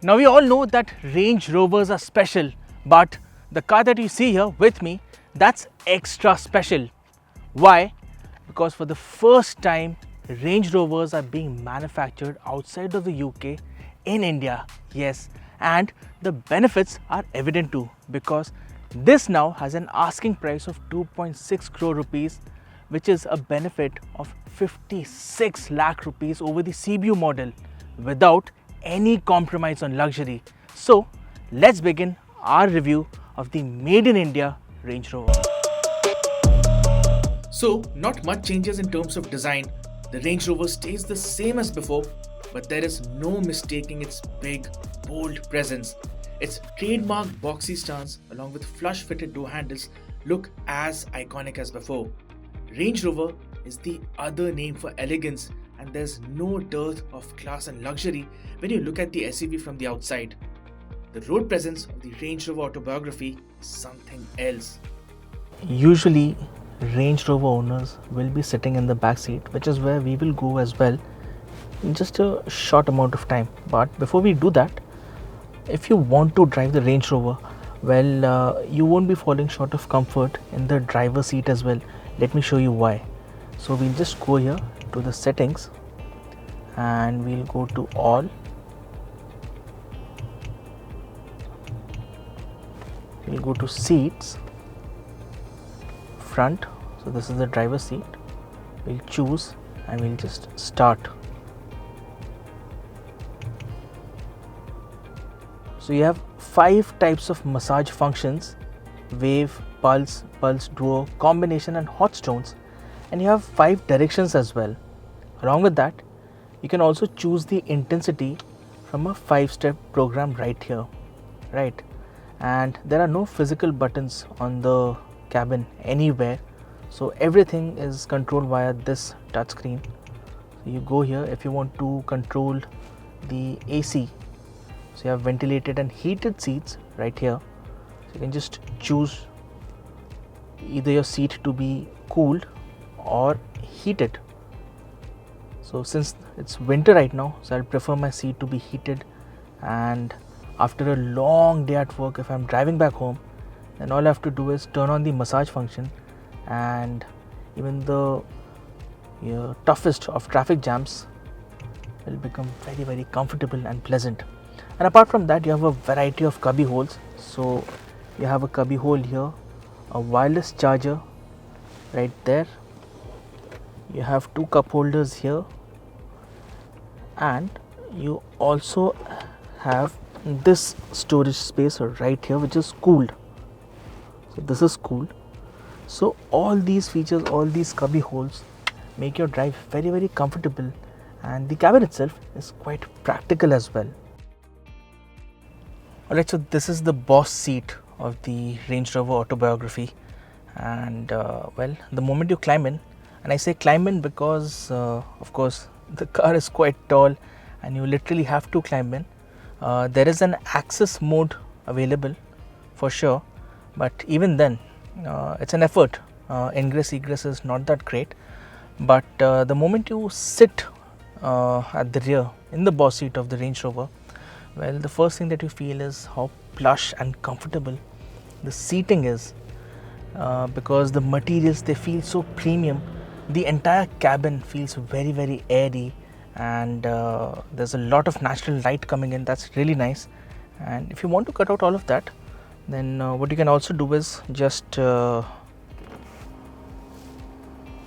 Now we all know that Range Rovers are special, but the car that you see here with me, that's extra special. Why? Because for the first time, Range Rovers are being manufactured outside of the UK in India. Yes, and the benefits are evident too, because this now has an asking price of 2.6 crore rupees, which is a benefit of 56 lakh rupees over the CBU model without any compromise on luxury. So let's begin our review of the Made in India Range Rover. So not much changes in terms of design. The Range Rover stays the same as before, but there is no mistaking its big, bold presence. Its trademark boxy stance along with flush fitted door handles look as iconic as before. Range Rover is the other name for elegance, and there's no dearth of class and luxury when you look at the SUV from the outside. The road presence of the Range Rover Autobiography is something else. Usually, Range Rover owners will be sitting in the back seat, which is where we will go as well in just a short amount of time. But before we do that, if you want to drive the Range Rover, well, you won't be falling short of comfort in the driver's seat as well. Let me show you why. So we'll just go here to the settings and we'll go to all. We'll go to seats, front. So this is the driver's seat. We'll choose and we'll just start. So you have 5 types of massage functions: wave, pulse, pulse duo, combination and hot stones, and you have 5 directions as well. Along with that, you can also choose the intensity from a 5-step program right here, right? And there are no physical buttons on the cabin anywhere, so everything is controlled via this touchscreen. So you go here if you want to control the AC. So you have ventilated and heated seats right here. So you can just choose either your seat to be cooled or heated. So since it's winter right now, so I'll prefer my seat to be heated, and after a long day at work, if I'm driving back home, then all I have to do is turn on the massage function, and even the toughest of traffic jams will become very comfortable and pleasant. And apart from that, you have a variety of cubby holes. So you have a cubby hole here, a wireless charger right there, you have 2 cup holders here, and you also have this storage space right here, which is cooled. So this is cooled. So all these features, all these cubby holes make your drive very comfortable, and the cabin itself is quite practical as well. Alright, so this is the boss seat of the Range Rover Autobiography, and well, the moment you climb in, and I say climb in because of course the car is quite tall and you literally have to climb in. There is an access mode available for sure, but even then it's an effort. Ingress egress is not that great, but the moment you sit at the rear in the boss seat of the Range Rover, well, the first thing that you feel is how plush and comfortable the seating is, because the materials, they feel so premium. The entire cabin feels very airy, and there's a lot of natural light coming in. That's really nice. And if you want to cut out all of that, then what you can also do is just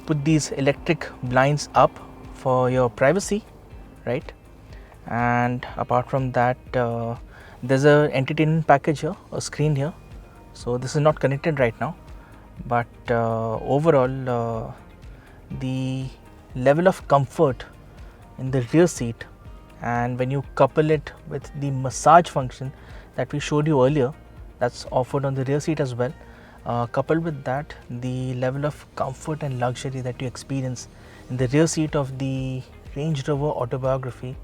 put these electric blinds up for your privacy, right? And apart from that, there's a entertainment package here, a screen here. So this is not connected right now, but overall the level of comfort in the rear seat, and when you couple it with the massage function that we showed you earlier, that's offered on the rear seat as well, coupled with that, the level of comfort and luxury that you experience in the rear seat of the Range Rover Autobiography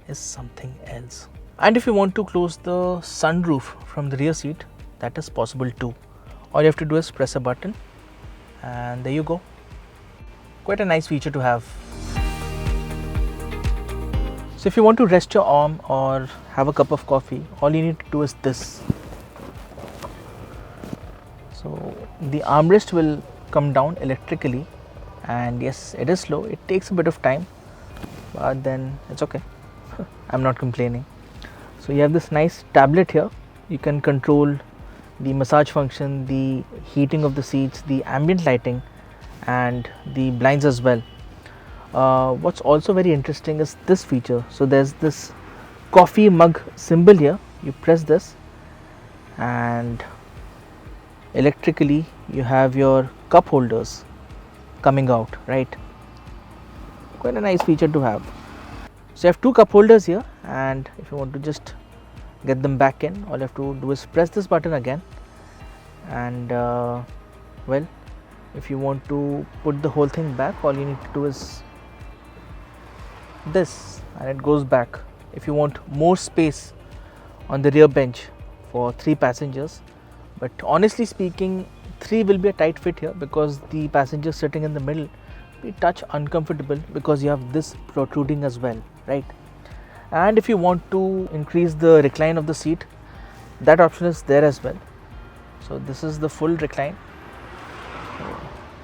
is something else. And if you want to close the sunroof from the rear seat, that is possible too. All you have to do is press a button and there you go. Quite a nice feature to have. So if you want to rest your arm or have a cup of coffee, all you need to do is this. So the armrest will come down electrically, and yes, it is slow, it takes a bit of time, but then it's okay. I'm not complaining. So you have this nice tablet here. You can control the massage function, the heating of the seats, the ambient lighting, and the blinds as well. What's also very interesting is this feature. So there's this coffee mug symbol here. You press this and electrically you have your cup holders coming out, right? Quite a nice feature to have. So you have two cup holders here, and if you want to just get them back in, all you have to do is press this button again, and well, if you want to put the whole thing back, all you need to do is this, and it goes back. If you want more space on the rear bench for 3 passengers, but honestly speaking 3 will be a tight fit here, because the passengers sitting in the middle be touch uncomfortable, because you have this protruding as well, right? And if you want to increase the recline of the seat, that option is there as well. So this is the full recline,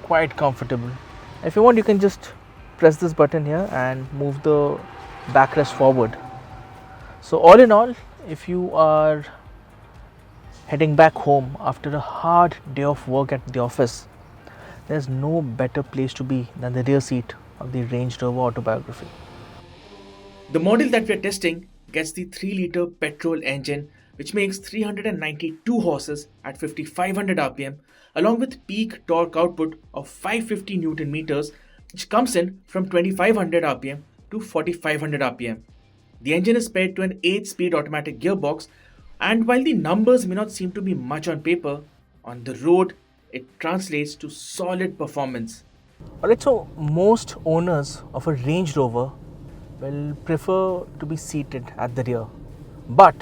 quite comfortable. If you want, you can just press this button here and move the backrest forward. So all in all, if you are heading back home after a hard day of work at the office, there's no better place to be than the rear seat of the Range Rover Autobiography. The model that we are testing gets the 3-liter petrol engine, which makes 392 horses at 5500 rpm, along with peak torque output of 550 Newton meters, which comes in from 2500 rpm to 4500 rpm. The engine is paired to an 8-speed automatic gearbox, and while the numbers may not seem to be much on paper, on the road it translates to solid performance. Alright, so most owners of a Range Rover will prefer to be seated at the rear, but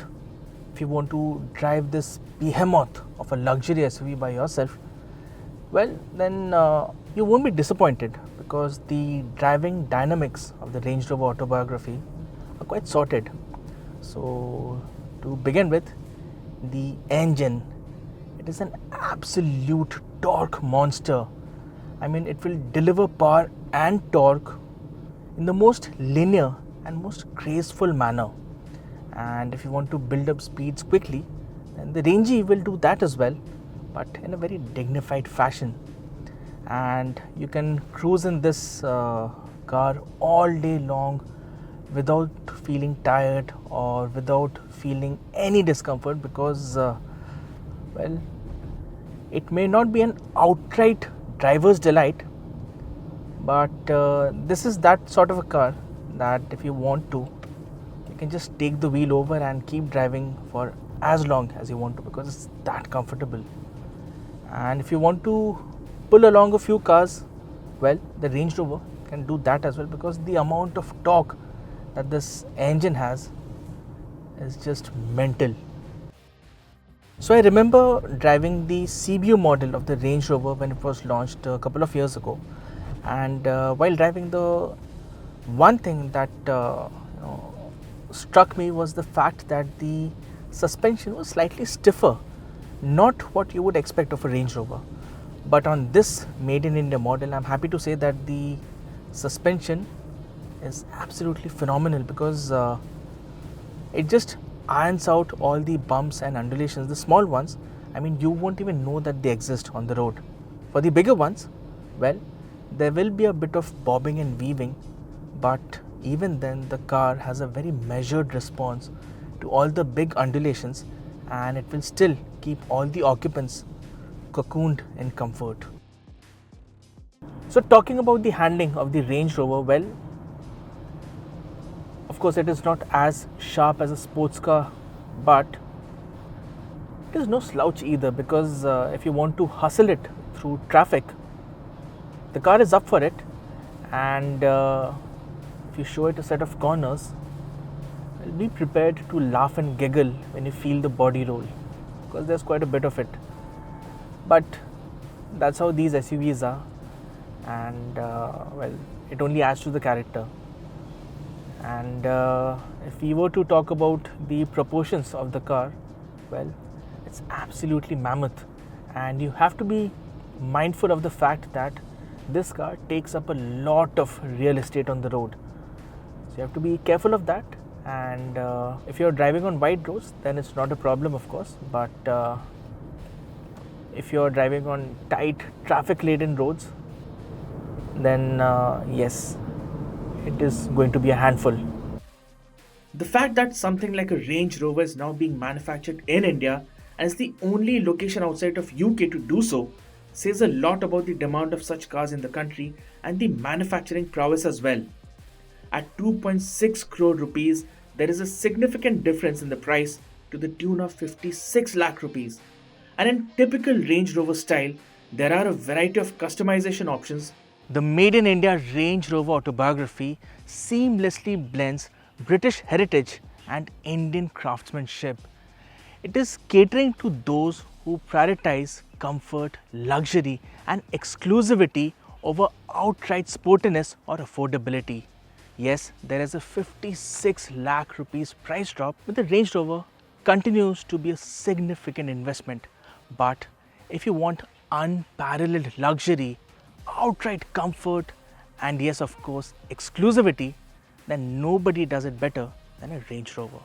if you want to drive this behemoth of a luxury SUV by yourself, well, then you won't be disappointed, because the driving dynamics of the Range Rover Autobiography are quite sorted. So to begin with, the engine, it is an absolute torque monster. I mean, it will deliver power and torque in the most linear and most graceful manner. And if you want to build up speeds quickly, then the Range will do that as well, but in a very dignified fashion. And you can cruise in this car all day long without feeling tired or without feeling any discomfort, because well, it may not be an outright driver's delight, but this is that sort of a car that if you want to, you can just take the wheel over and keep driving for as long as you want to, because it's that comfortable. And if you want to pull along a few cars, well, the Range Rover can do that as well, because the amount of torque that this engine has is just mental. So I remember driving the CBU model of the Range Rover when it was launched a couple of years ago, and while driving, the one thing that struck me was the fact that the suspension was slightly stiffer, not what you would expect of a Range Rover. But on this made in India model, I'm happy to say that the suspension is absolutely phenomenal, because it just irons out all the bumps and undulations. The small ones, I mean, you won't even know that they exist on the road. For the bigger ones, well, there will be a bit of bobbing and weaving, but even then the car has a very measured response to all the big undulations, and it will still keep all the occupants cocooned in comfort. So talking about the handling of the Range Rover, well, of course it is not as sharp as a sports car, but it is no slouch either, because if you want to hustle it through traffic, the car is up for it. And if you show it a set of corners, be prepared to laugh and giggle when you feel the body roll, because there's quite a bit of it. But that's how these SUVs are, and well, it only adds to the character. And if we were to talk about the proportions of the car, well, it's absolutely mammoth, and you have to be mindful of the fact that this car takes up a lot of real estate on the road. So you have to be careful of that. And if you're driving on wide roads, then it's not a problem, of course. But if you're driving on tight, traffic-laden roads, then yes, it is going to be a handful. The fact that something like a Range Rover is now being manufactured in India and is the only location outside of UK to do so says a lot about the demand of such cars in the country and the manufacturing prowess as well. At 2.6 crore rupees, there is a significant difference in the price to the tune of 56 lakh rupees. And in typical Range Rover style, there are a variety of customization options. The Made in India Range Rover Autobiography seamlessly blends British heritage and Indian craftsmanship. It is catering to those who prioritize comfort, luxury, and exclusivity over outright sportiness or affordability. Yes, there is a 56 lakh rupees price drop, but the Range Rover continues to be a significant investment. But if you want unparalleled luxury, outright comfort, and yes, of course, exclusivity, then nobody does it better than a Range Rover.